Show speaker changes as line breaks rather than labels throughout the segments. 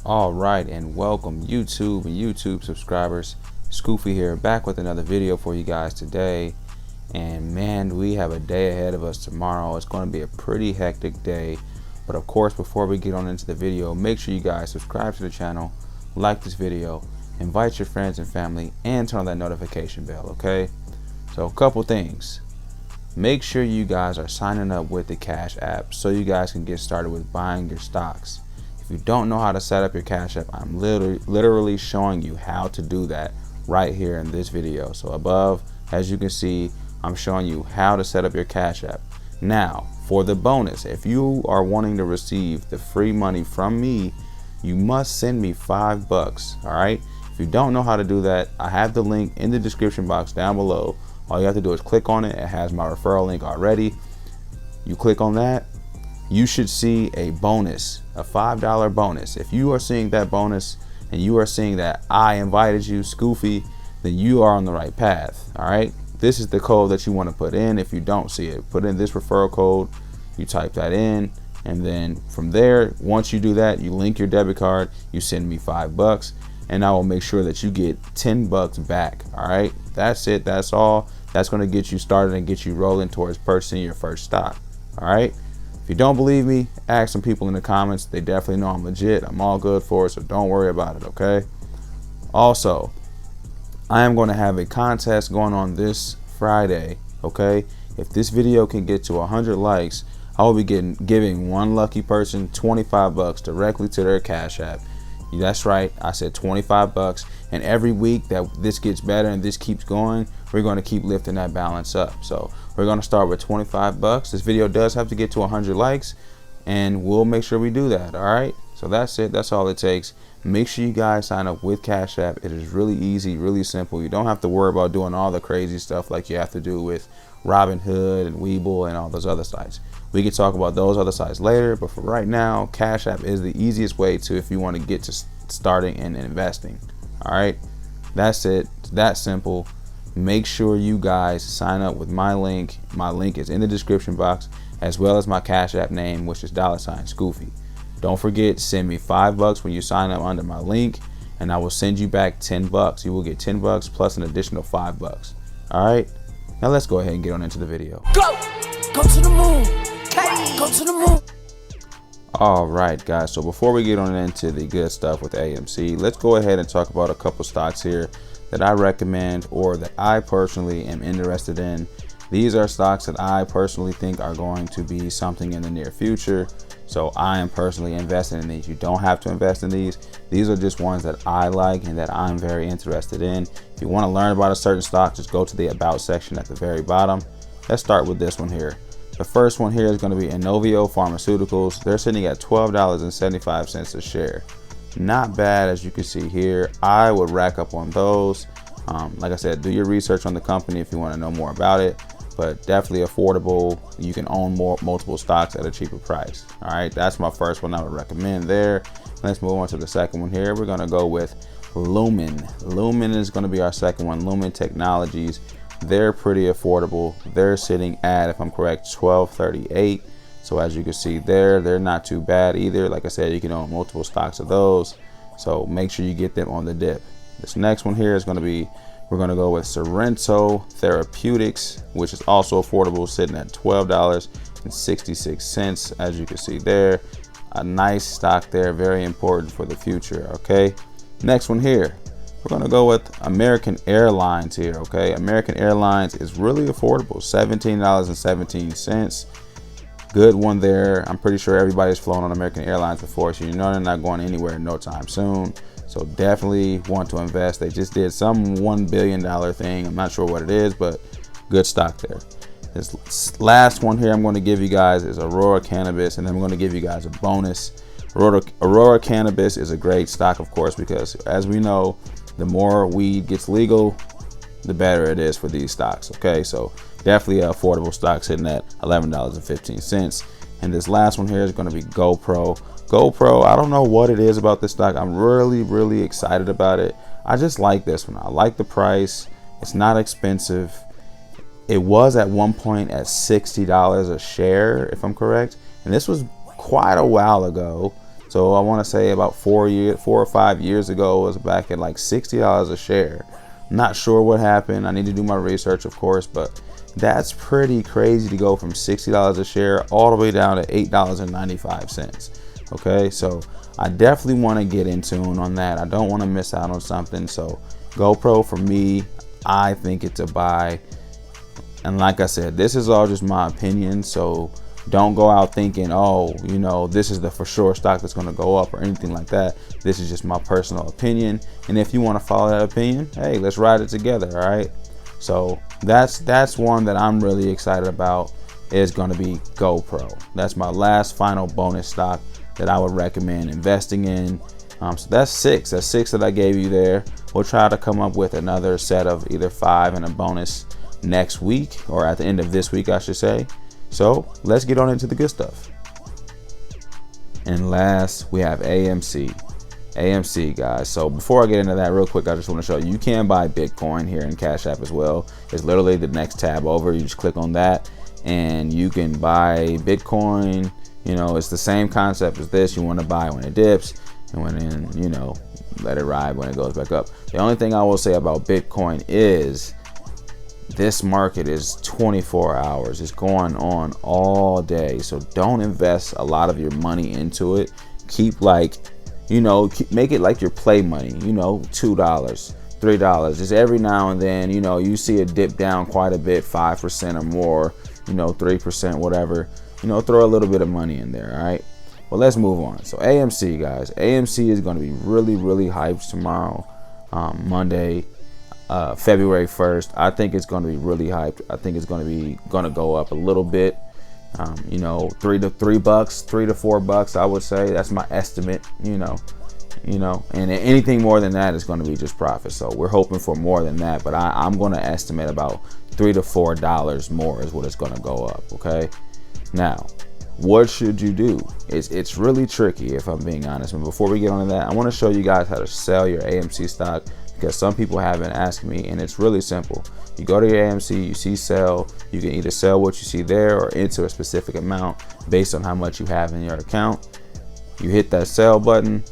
All right, and welcome YouTube and YouTube subscribers. SKOOFEE here, back with another video for you guys today. And man, we have a day ahead of us tomorrow. It's going to be a pretty hectic day. But of course, before we get on into the video, make sure you guys subscribe to the channel, like this video, invite your friends and family, and turn on that notification bell, okay? So a couple things. Make sure you guys are signing up with the CashApp so you guys can get started with buying your stocks. If you don't know how to set up your CashApp, I'm literally showing you how to do that right here in this video. So above, as you can see, I'm showing you how to set up your CashApp. Now, for the bonus, if you are wanting to receive the free money from me, you must send me $5, all right? If you don't know how to do that, I have the link in the description box down below. All you have to do is click on it. It has my referral link already. You click on that, you should see a bonus, a $5 bonus. If you are seeing that bonus and you are seeing that I invited you, SKOOFEE, then you are on the right path, all right? This is the code that you want to put in. If you don't see it, put in this referral code, you type that in, and then from there, once you do that, you link your debit card, you send me $5, and I will make sure that you get $10 back, all right? That's it, that's all. That's gonna get you started and get you rolling towards purchasing your first stock, all right? If you don't believe me, ask some people in the comments. They definitely know I'm legit. I'm all good for it, so don't worry about it, okay? Also, I am going to have a contest going on this Friday, okay? If this video can get to 100 likes, I will be giving one lucky person $25 directly to their Cash App. That's right, I said $25, and every week that this gets better and this keeps going, we're going to keep lifting that balance up. So we're going to start with $25. This video does have to get to 100 likes, and we'll make sure we do that, all right? So that's it, that's all it takes. Make sure you guys sign up with Cash App. It is really easy, really simple. You don't have to worry about doing all the crazy stuff like you have to do with Robinhood and Webull and all those other sites. We can talk about those other sites later, but for right now, Cash App is the easiest way to, if you want to get to starting and investing. All right, that's it. It's that simple. Make sure you guys sign up with my link. My link is in the description box, as well as my Cash App name, which is $SKOOFEE. Don't forget, send me $5 when you sign up under my link, and I will send you back $10. You will get $10 plus an additional $5. All right, now let's go ahead and get on into the video.
Go to the moon. Go to the moon.
All right, guys, so before we get on into the good stuff with AMC, let's go ahead and talk about a couple stocks here that I recommend or that I personally am interested in. These are stocks that I personally think are going to be something in the near future, so I am personally invested in these. You don't have to invest in these. These are just ones that I like and that I'm very interested in. If you want to learn about a certain stock, just go to the About section at the very bottom. Let's start with this one here. The first one here is going to be Inovio Pharmaceuticals. They're sitting at $12.75 a share. Not bad, as you can see here. I would rack up on those. Like I said, do your research on the company if you want to know more about it, but definitely affordable. You can own multiple stocks at a cheaper price. All right, that's my first one I would recommend there. Let's move on to the second one here. We're going to go with Lumen. Lumen is going to be our second one. Lumen Technologies. They're pretty affordable. They're sitting at, if I'm correct, $12.38. So as you can see there, they're not too bad either. Like I said, you can own multiple stocks of those, so make sure you get them on the dip. This next one here is going to be, we're going to go with Sorrento Therapeutics, which is also affordable, sitting at $12.66. As you can see there, a nice stock there, very important for the future. Okay, next one here, we're going to go with American Airlines here. Okay, American Airlines is really affordable, $17.17. Good one there. I'm pretty sure everybody's flown on American Airlines before, so you know they're not going anywhere no time soon. So definitely want to invest. They just did some $1 billion thing. I'm not sure what it is, but good stock there. This last one here I'm going to give you guys is Aurora Cannabis, and then I'm going to give you guys a bonus. Aurora Cannabis is a great stock, of course, because as we know, the more weed gets legal, the better it is for these stocks. Okay, so definitely an affordable stock sitting at $11.15. And this last one here is going to be GoPro. GoPro, I don't know what it is about this stock. I'm really excited about it. I just like this one. I like the price. It's not expensive. It was at one point at $60 a share, if I'm correct, and this was quite a while ago. So I want to say about 4 or 5 years ago, it was back at like $60 a share. I'm not sure what happened. I need to do my research, of course, but that's pretty crazy to go from $60 a share all the way down to $8.95. Okay, so I definitely want to get in tune on that. I don't want to miss out on something. So GoPro, for me, I think it's a buy. And like I said, this is all just my opinion, so don't go out thinking, oh, you know, this is the for sure stock that's going to go up or anything like that. This is just my personal opinion, and if you want to follow that opinion, hey, let's ride it together. All right, so that's one that I'm really excited about, is going to be GoPro. That's my last final bonus stock that I would recommend investing in. So that's six that I gave you there. We'll try to come up with another set of either 5 and a bonus next week, or at the end of this week, I should say. So let's get on into the good stuff. And last, we have AMC. AMC, guys. So before I get into that real quick, I just want to show you can buy Bitcoin here in CashApp as well. It's literally the next tab over. You just click on that and you can buy Bitcoin. You know, it's the same concept as this. You want to buy when it dips, and when you know, let it ride when it goes back up. The only thing I will say about Bitcoin is this market is 24 hours. It's going on all day. So don't invest a lot of your money into it. Keep make it like your play money, you know, $2, $3. Just every now and then, you know, you see it dip down quite a bit, 5% or more, you know, 3%, whatever, you know, throw a little bit of money in there. All right. Well, let's move on. So AMC, guys, AMC is going to be really, really hyped tomorrow, Monday, February 1st. I think it's going to be really hyped. I think it's going to go up a little bit. You know, $3 to $4, I would say. That's my estimate. You know, and anything more than that is going to be just profit. So we're hoping for more than that, but I'm going to estimate about $3 to $4 more is what it's going to go up. Okay. Now, what should you do? It's really tricky, if I'm being honest. And before we get on to that, I want to show you guys how to sell your AMC stock, because some people have been asking me, and it's really simple. You go to your AMC, you see sell, you can either sell what you see there or enter a specific amount based on how much you have in your account. You hit that sell button.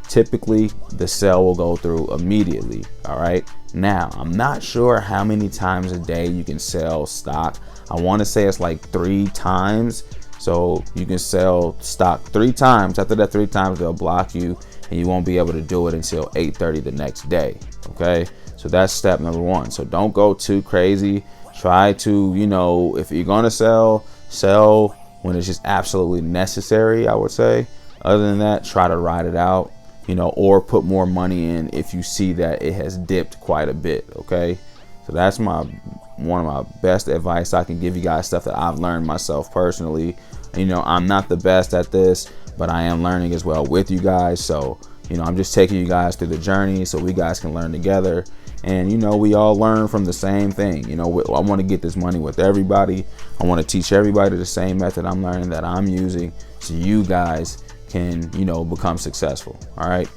Typically, the sell will go through immediately. All right. Now, I'm not sure how many times a day you can sell stock. I want to say it's like 3 times. So you can sell stock 3 times. After that 3 times, they'll block you and you won't be able to do it until 8:30 the next day. Okay, so that's step number 1. So don't go too crazy. Try to, you know, if you're gonna sell when it's just absolutely necessary, I would say. Other than that, try to ride it out, you know, or put more money in if you see that it has dipped quite a bit. Okay, so that's one of my best advice I can give you guys, stuff that I've learned myself personally. You know, I'm not the best at this, but I am learning as well with you guys. So, you know, I'm just taking you guys through the journey so we guys can learn together. And, you know, we all learn from the same thing. You know, I want to get this money with everybody. I want to teach everybody the same method I'm learning, that I'm using, so you guys can, you know, become successful. All right.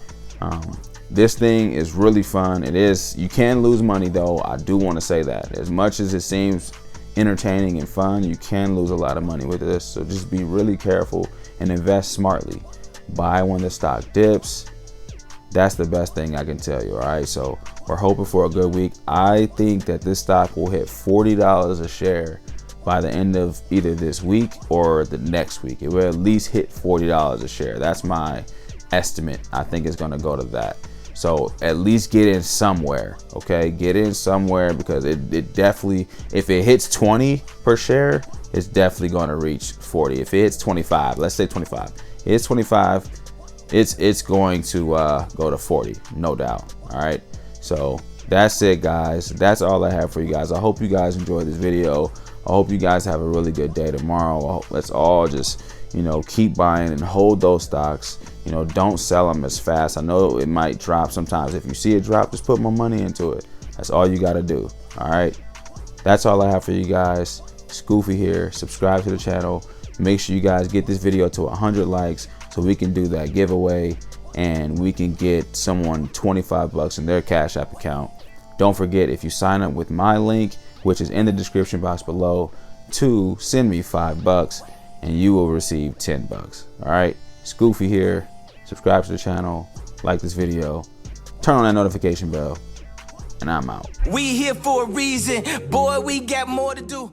This thing is really fun. It is. You can lose money, though. I do want to say that. As much as it seems entertaining and fun, you can lose a lot of money with this. So just be really careful and invest smartly. Buy when the stock dips. That's the best thing I can tell you. All right. So we're hoping for a good week. I think that this stock will hit $40 a share by the end of either this week or the next week. It will at least hit $40 a share. That's my estimate. I think it's going to go to that. So at least get in somewhere. Okay, get in somewhere, because it definitely, if it hits 20 per share, it's definitely going to reach 40. If it hits 25, let's say 25, it's 25, it's going to go to 40, no doubt. All right, so that's it, guys. That's all I have for you guys. I hope you guys enjoyed this video. I hope you guys have a really good day tomorrow. Let's all just, you know, keep buying and hold those stocks. You know, don't sell them as fast. I know it might drop sometimes. If you see it drop, just put more money into it. That's all you got to do. All right. That's all I have for you guys. SKOOFEE here. Subscribe to the channel. Make sure you guys get this video to 100 likes so we can do that giveaway and we can get someone $25 in their Cash App account. Don't forget, if you sign up with my link, which is in the description box below, to send me $5 and you will receive $10. All right. SKOOFEE here. subscribe to the channel, like this video, turn on that notification bell, and I'm out.
We here for a reason, boy, we got more to do.